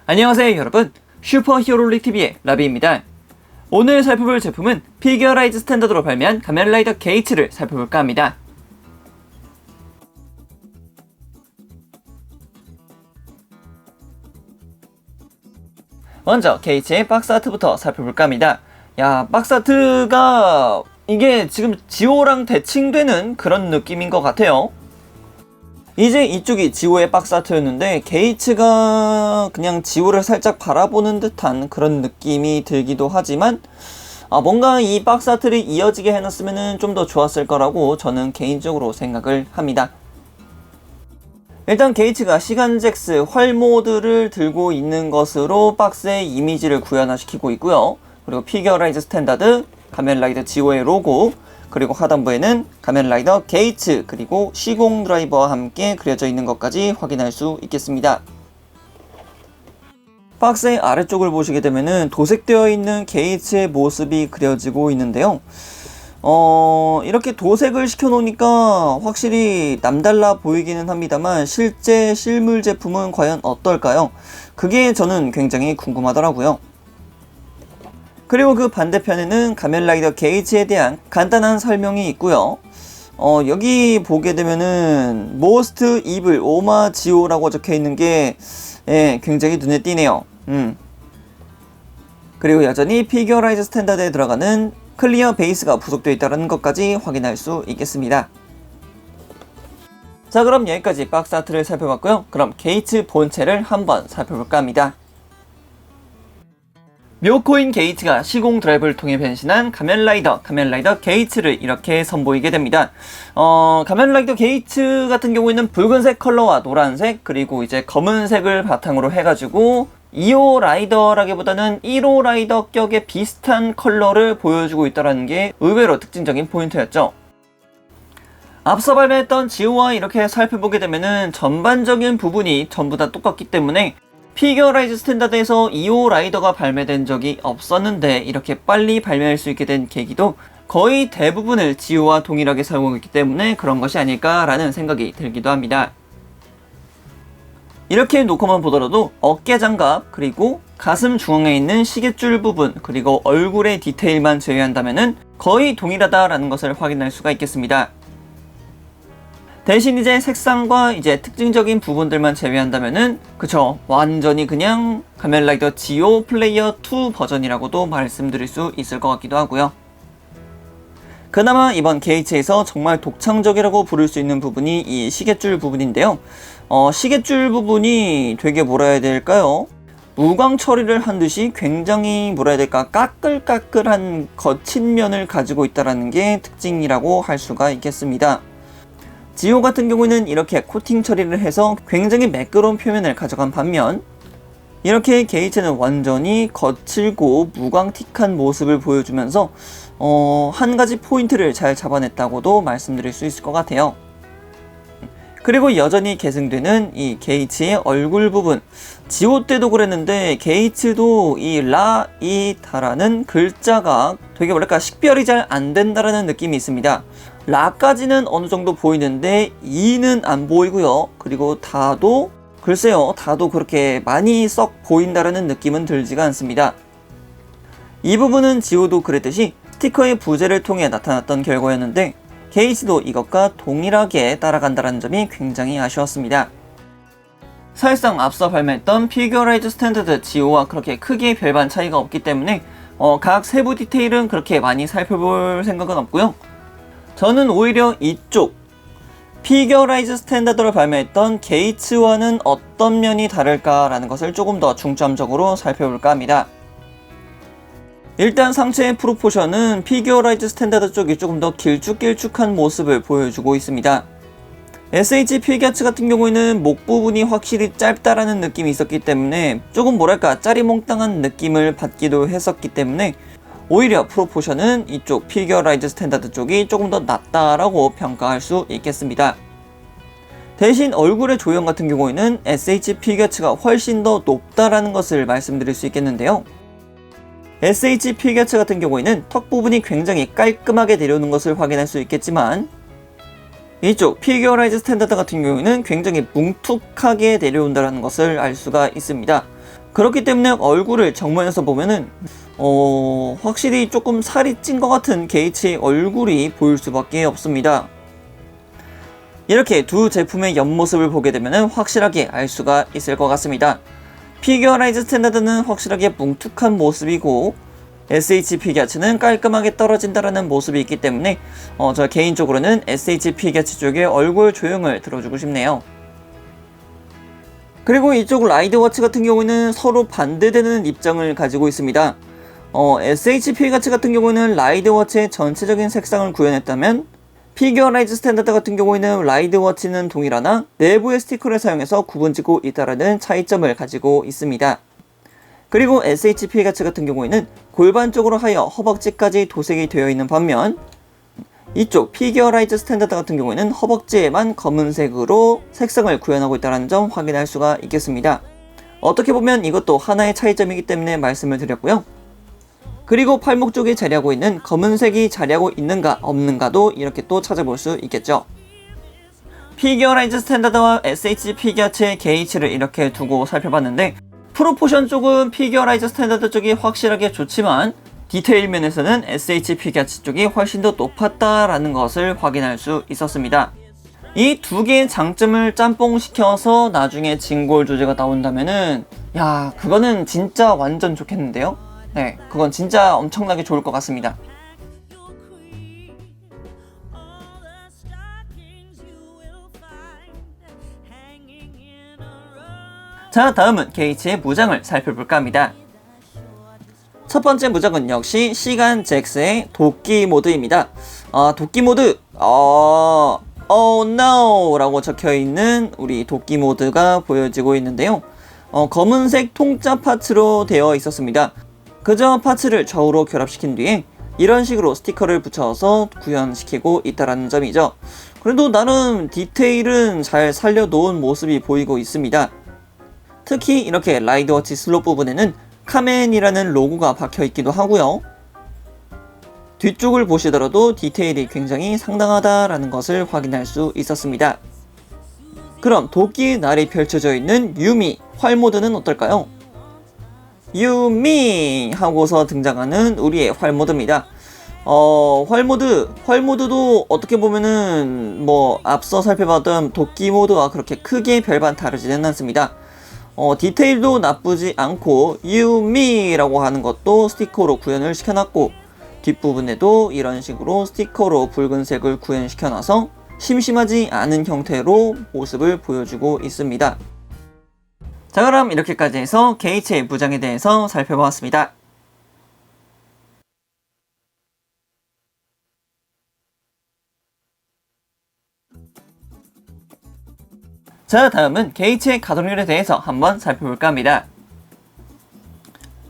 안녕하세요 여러분, 슈퍼히어로릭TV의 라비입니다. 오늘 살펴볼 제품은 피규어라이즈 스탠다드로 발매한 가면라이더 게이츠를 살펴볼까 합니다. 먼저 게이츠의 박스아트부터 살펴볼까 합니다. 야, 박스아트가 이게 지금 지오랑 대칭되는 그런 느낌인 것 같아요. 이제 이쪽이 지오의 박스아트였는데 게이츠가 그냥 지오를 살짝 바라보는 듯한 그런 느낌이 들기도 하지만 뭔가 이 박스아트를 이어지게 해놨으면 좀 더 좋았을 거라고 저는 개인적으로 생각을 합니다. 일단 게이츠가 시간잭스 활모드를 들고 있는 것으로 박스의 이미지를 구현화시키고 있고요. 그리고 피규어라이즈 스탠다드, 가면라이더 지오의 로고, 그리고 하단부에는 가면라이더 게이츠, 그리고 시공 드라이버와 함께 그려져 있는 것까지 확인할 수 있겠습니다. 박스의 아래쪽을 보시게 되면은 도색되어 있는 게이츠의 모습이 그려지고 있는데요. 이렇게 도색을 시켜 놓으니까 확실히 남달라 보이기는 합니다만 실제 실물 제품은 과연 어떨까요? 그게 저는 굉장히 궁금하더라고요. 그리고 그 반대편에는 가면라이더 게이츠에 대한 간단한 설명이 있고요. 여기 보게 되면은 모스트 이블 오마 지오라고 적혀 있는 게 굉장히 눈에 띄네요. 그리고 여전히 피규어라이즈 스탠다드에 들어가는 클리어 베이스가 부속되어 있다는 것까지 확인할 수 있겠습니다. 자, 그럼 여기까지 박스 아트를 살펴봤고요. 그럼 게이츠 본체를 한번 살펴볼까 합니다. 묘코인 게이츠가 시공 드라이브를 통해 변신한 가면라이더 게이츠를 이렇게 선보이게 됩니다. 가면라이더 게이츠 같은 경우에는 붉은색 컬러와 노란색, 그리고 이제 검은색을 바탕으로 해가지고 2호 라이더라기보다는 1호 라이더 격의 비슷한 컬러를 보여주고 있다는 게 의외로 특징적인 포인트였죠. 앞서 발매했던 지오와 이렇게 살펴보게 되면은 전반적인 부분이 전부 다 똑같기 때문에 피규어라이즈 스탠다드에서 2호 라이더가 발매된 적이 없었는데 이렇게 빨리 발매할 수 있게 된 계기도 거의 대부분을 지오와 동일하게 사용했기 때문에 그런 것이 아닐까라는 생각이 들기도 합니다. 이렇게 놓고만 보더라도 어깨 장갑, 그리고 가슴 중앙에 있는 시계줄 부분, 그리고 얼굴의 디테일만 제외한다면은 거의 동일하다라는 것을 확인할 수가 있겠습니다. 대신 이제 색상과 이제 특징적인 부분들만 제외한다면은 그쵸, 완전히 그냥 가면라이더 지오 플레이어 2 버전이라고도 말씀드릴 수 있을 것 같기도 하고요. 그나마 이번 게이츠에서 정말 독창적이라고 부를 수 있는 부분이 이 시계줄 부분인데요. 시계줄 부분이 되게 뭐라 해야 될까요? 무광 처리를 한 듯이 굉장히 뭐라 해야 될까, 까끌까끌한 거친 면을 가지고 있다는 게 특징이라고 할 수가 있겠습니다. 지오 같은 경우는 이렇게 코팅 처리를 해서 굉장히 매끄러운 표면을 가져간 반면 이렇게 게이츠는 완전히 거칠고 무광틱한 모습을 보여주면서 한 가지 포인트를 잘 잡아냈다고도 말씀드릴 수 있을 것 같아요. 그리고 여전히 계승되는 이 게이츠의 얼굴 부분, 지오 때도 그랬는데 게이츠도 이 라이다라는 글자가 되게 뭐랄까 식별이 잘 안 된다라는 느낌이 있습니다. 라까지는 어느 정도 보이는데 이는 안 보이고요. 그리고 다도 글쎄요, 다도 그렇게 많이 썩 보인다라는 느낌은 들지가 않습니다. 이 부분은 지오도 그랬듯이 스티커의 부재를 통해 나타났던 결과였는데 게이츠도 이것과 동일하게 따라간다는 점이 굉장히 아쉬웠습니다. 사실상 앞서 발매했던 피규어라이즈 스탠다드 지오와 그렇게 크게 별반 차이가 없기 때문에 각 세부 디테일은 그렇게 많이 살펴볼 생각은 없고요. 저는 오히려 이쪽 피규어라이즈 스탠다드로 발매했던 게이츠와는 어떤 면이 다를까라는 것을 조금 더 중점적으로 살펴볼까 합니다. 일단 상체의 프로포션은 피규어라이즈 스탠다드 쪽이 조금 더 길쭉길쭉한 모습을 보여주고 있습니다. SH 피규어츠 같은 경우에는 목 부분이 확실히 짧다라는 느낌이 있었기 때문에 조금 뭐랄까 짜리몽땅한 느낌을 받기도 했었기 때문에 오히려 프로포션은 이쪽 피규어라이즈 스탠다드 쪽이 조금 더 낫다라고 평가할 수 있겠습니다. 대신 얼굴의 조형 같은 경우에는 SH 피규어츠가 훨씬 더 높다라는 것을 말씀드릴 수 있겠는데요. SH 피규어츠 같은 경우에는 턱 부분이 굉장히 깔끔하게 내려오는 것을 확인할 수 있겠지만 이쪽 피규어라이즈 스탠다드 같은 경우에는 굉장히 뭉툭하게 내려온다는 것을 알 수가 있습니다. 그렇기 때문에 얼굴을 정면에서 보면은 확실히 조금 살이 찐 것 같은 게이츠의 얼굴이 보일 수밖에 없습니다. 이렇게 두 제품의 옆모습을 보게 되면 확실하게 알 수가 있을 것 같습니다. 피규어라이즈 스탠다드는 확실하게 뭉툭한 모습이고 SH 피겨츠는 깔끔하게 떨어진다라는 모습이 있기 때문에 저 개인적으로는 SH 피겨츠 쪽의 얼굴 조형을 들어주고 싶네요. 그리고 이쪽 라이드워치 같은 경우에는 서로 반대되는 입장을 가지고 있습니다. SH 피겨츠 같은 경우에는 라이드워치의 전체적인 색상을 구현했다면 피규어라이즈 스탠다드 같은 경우에는 라이드워치는 동일하나 내부의 스티커를 사용해서 구분짓고 있다라는 차이점을 가지고 있습니다. 그리고 SH 피겨츠 같은 경우에는 골반 쪽으로 하여 허벅지까지 도색이 되어 있는 반면 이쪽 피규어라이즈 스탠다드 같은 경우에는 허벅지에만 검은색으로 색상을 구현하고 있다는 점 확인할 수가 있겠습니다. 어떻게 보면 이것도 하나의 차이점이기 때문에 말씀을 드렸고요. 그리고 팔목 쪽에 자리하고 있는 검은색이 자리하고 있는가 없는가도 이렇게 또 찾아볼 수 있겠죠. 피규어라이즈 스탠다드와 SH 피겨츠의 게이츠를 이렇게 두고 살펴봤는데 프로포션 쪽은 피규어라이즈 스탠다드 쪽이 확실하게 좋지만 디테일 면에서는 SH 피겨츠 쪽이 훨씬 더 높았다라는 것을 확인할 수 있었습니다. 이 두 개의 장점을 짬뽕시켜서 나중에 진골 조제가 나온다면은 그거는 진짜 완전 좋겠는데요. 네, 그건 진짜 엄청나게 좋을 것 같습니다. 자, 다음은 게이츠의 무장을 살펴볼까 합니다. 첫 번째 무장은 역시 시간 잭스의 도끼 모드입니다. 도끼 모드, oh no 라고 적혀있는 우리 도끼 모드가 보여지고 있는데요. 검은색 통짜 파츠로 되어 있었습니다. 그저 파츠를 좌우로 결합시킨 뒤에 이런 식으로 스티커를 붙여서 구현시키고 있다는 점이죠. 그래도 나름 디테일은 잘 살려놓은 모습이 보이고 있습니다. 특히 이렇게 라이드워치 슬롯 부분에는 카멘이라는 로고가 박혀있기도 하고요. 뒤쪽을 보시더라도 디테일이 굉장히 상당하다라는 것을 확인할 수 있었습니다. 그럼 도끼의 날이 펼쳐져 있는 유미 활 모드는 어떨까요? 유미 하고서 등장하는 우리의 활 모드입니다. 활 모드도 어떻게 보면은 앞서 살펴봤던 도끼 모드와 그렇게 크게 별반 다르지는 않습니다. 디테일도 나쁘지 않고 유미라고 하는 것도 스티커로 구현을 시켜놨고 뒷부분에도 이런 식으로 스티커로 붉은색을 구현시켜놔서 심심하지 않은 형태로 모습을 보여주고 있습니다. 자, 그럼 이렇게까지 해서 게이츠의 무장에 대해서 살펴보았습니다. 자, 다음은 게이츠의 가동률에 대해서 한번 살펴볼까 합니다.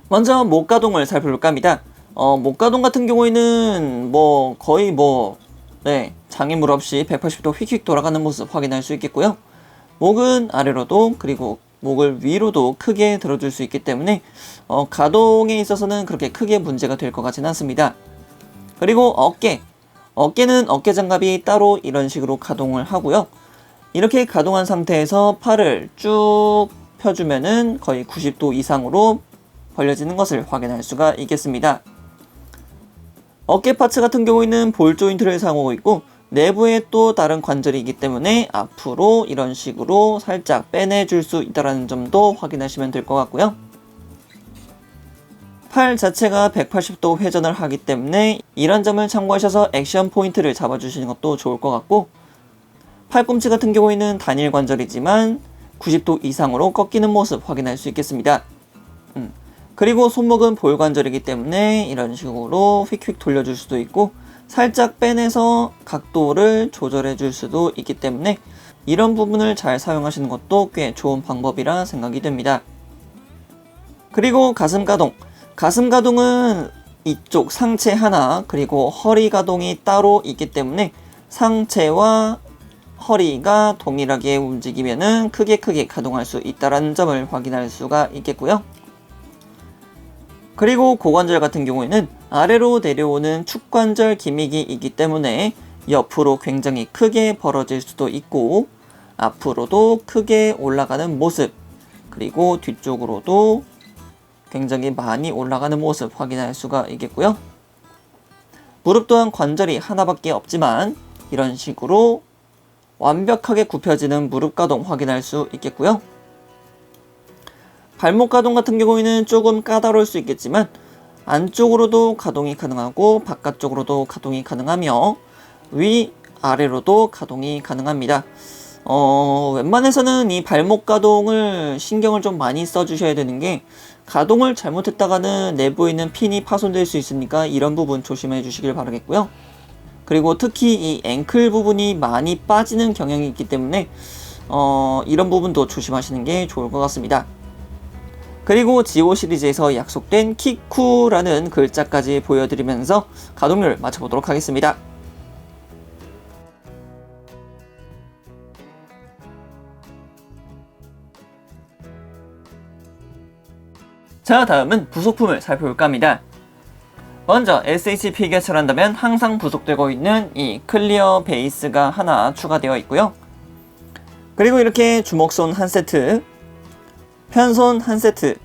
먼저 목 가동을 살펴볼까 합니다. 목 가동 같은 경우에는 거의 장애물 없이 180도 휙휙 돌아가는 모습 확인할 수 있겠고요. 목은 아래로도 그리고 목을 위로도 크게 들어줄 수 있기 때문에 가동에 있어서는 그렇게 크게 문제가 될 것 같지는 않습니다. 그리고 어깨는 어깨 장갑이 따로 이런 식으로 가동을 하고요. 이렇게 가동한 상태에서 팔을 쭉 펴주면은 거의 90도 이상으로 벌려지는 것을 확인할 수가 있겠습니다. 어깨 파츠 같은 경우에는 볼 조인트를 사용하고 있고 내부에 또 다른 관절이 있기 때문에 앞으로 이런 식으로 살짝 빼내줄 수 있다는 점도 확인하시면 될 것 같고요. 팔 자체가 180도 회전을 하기 때문에 이런 점을 참고하셔서 액션 포인트를 잡아주시는 것도 좋을 것 같고 팔꿈치 같은 경우에는 단일 관절이지만 90도 이상으로 꺾이는 모습 확인할 수 있겠습니다. 그리고 손목은 볼 관절이기 때문에 이런 식으로 휙휙 돌려줄 수도 있고 살짝 빼내서 각도를 조절해 줄 수도 있기 때문에 이런 부분을 잘 사용하시는 것도 꽤 좋은 방법이라 생각이 됩니다. 그리고 가슴 가동은 이쪽 상체 하나 그리고 허리 가동이 따로 있기 때문에 상체와 허리가 동일하게 움직이면은 크게 가동할 수 있다는 점을 확인할 수가 있겠고요. 그리고 고관절 같은 경우에는 아래로 내려오는 축관절 기믹이 있기 때문에 옆으로 굉장히 크게 벌어질 수도 있고 앞으로도 크게 올라가는 모습 그리고 뒤쪽으로도 굉장히 많이 올라가는 모습 확인할 수가 있겠고요. 무릎 또한 관절이 하나밖에 없지만 이런 식으로 완벽하게 굽혀지는 무릎 가동 확인할 수 있겠고요. 발목 가동 같은 경우에는 조금 까다로울 수 있겠지만 안쪽으로도 가동이 가능하고 바깥쪽으로도 가동이 가능하며 위, 아래로도 가동이 가능합니다. 웬만해서는 이 발목 가동을 신경을 좀 많이 써주셔야 되는 게 가동을 잘못했다가는 내부에 있는 핀이 파손될 수 있으니까 이런 부분 조심해 주시길 바라겠고요. 그리고 특히 이 앵클 부분이 많이 빠지는 경향이 있기 때문에 이런 부분도 조심하시는 게 좋을 것 같습니다. 그리고 지오 시리즈에서 약속된 키쿠라는 글자까지 보여드리면서 가동률 맞춰보도록 하겠습니다. 자, 다음은 부속품을 살펴볼까 합니다. 먼저 SH 피규어처를 한다면 항상 부속되고 있는 이 클리어 베이스가 하나 추가되어 있고요. 그리고 이렇게 주먹손 한 세트, 편손 한 세트,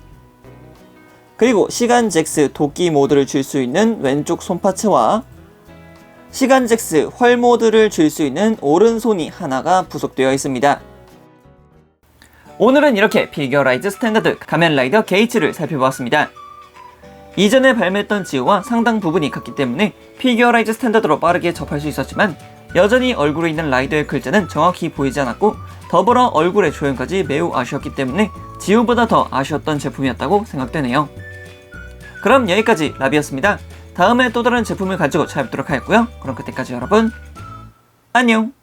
그리고 시간 잭스 도끼 모드를 줄 수 있는 왼쪽 손파츠와 시간 잭스 활 모드를 줄 수 있는 오른손이 하나가 부속되어 있습니다. 오늘은 이렇게 피규어라이즈 스탠다드 가면라이더 게이츠를 살펴보았습니다. 이전에 발매했던 지오와 상당 부분이 같기 때문에 피규어라이즈 스탠다드로 빠르게 접할 수 있었지만 여전히 얼굴에 있는 라이더의 글자는 정확히 보이지 않았고 더불어 얼굴의 조형까지 매우 아쉬웠기 때문에 지오보다 더 아쉬웠던 제품이었다고 생각되네요. 그럼 여기까지 라비였습니다. 다음에 또 다른 제품을 가지고 찾아뵙도록 하겠고요. 그럼 그때까지 여러분 안녕!